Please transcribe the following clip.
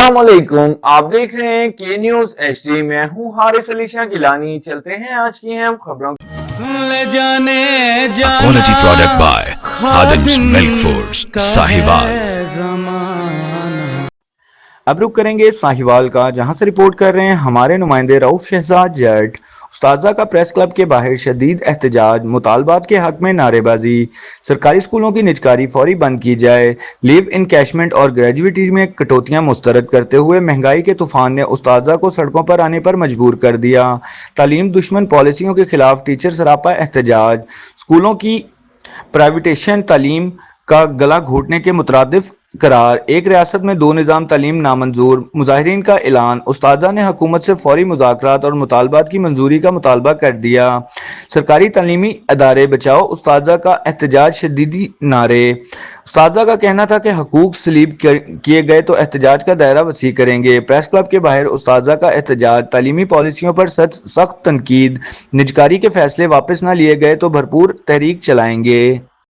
अस्सलाम वालेकुम। आप देख रहे हैं के न्यूज एचडी। मैं हूं हारिस अली शाह गिलानी। चलते हैं आज की हम खबरों। सुन ले जाने A जाना quality product by Khadim's Milk Foods, का Sahiwal. है ज़माना। अब रुक करेंगे साहिवाल का, जहां से रिपोर्ट कर रहे हैं हमारे नुमाइंदे रऊफ शहजाद जट। उस्ताजा का प्रेस क्लब के बाहर शदीद एहतजाज, मुतालबात के हक में नारेबाजी। सरकारी स्कूलों की निजकारी फौरी बंद की जाए। लीव इनकैशमेंट और ग्रेजुएटी में कटौतियां मुस्तरद करते हुए महंगाई के तूफान ने उस्ताजा को सड़कों पर आने पर मजबूर कर दिया। तालीम दुश्मन पॉलिसियों के खिलाफ टीचर सरापा एहतजाज। स्कूलों की प्राइवेटेशन तालीम का गला घोटने के मुतरादिफ करार। एक रियासत में दो निज़ाम तालीम नामंजूर, मुजाहिरीन का ऐलान। उस्ताजा ने हुकूमत से फौरी मुज़ाकरात और मुतालबात की मंजूरी का मुतालबा कर दिया। सरकारी तालीमी अदारे बचाओ उस्ताजा का एहतजाज, शदीदी नारे। उस्ताजा का कहना था कि हकूक सलीब किए गए तो एहतजाज का दायरा वसी करेंगे। प्रेस क्लब के बाहर उस्ताजा का एहतजाज, तालीमी पॉलिसियों पर सख्त तनकीद। निजकारी के फैसले वापस न लिए गए तो भरपूर तहरीक चलाएंगे।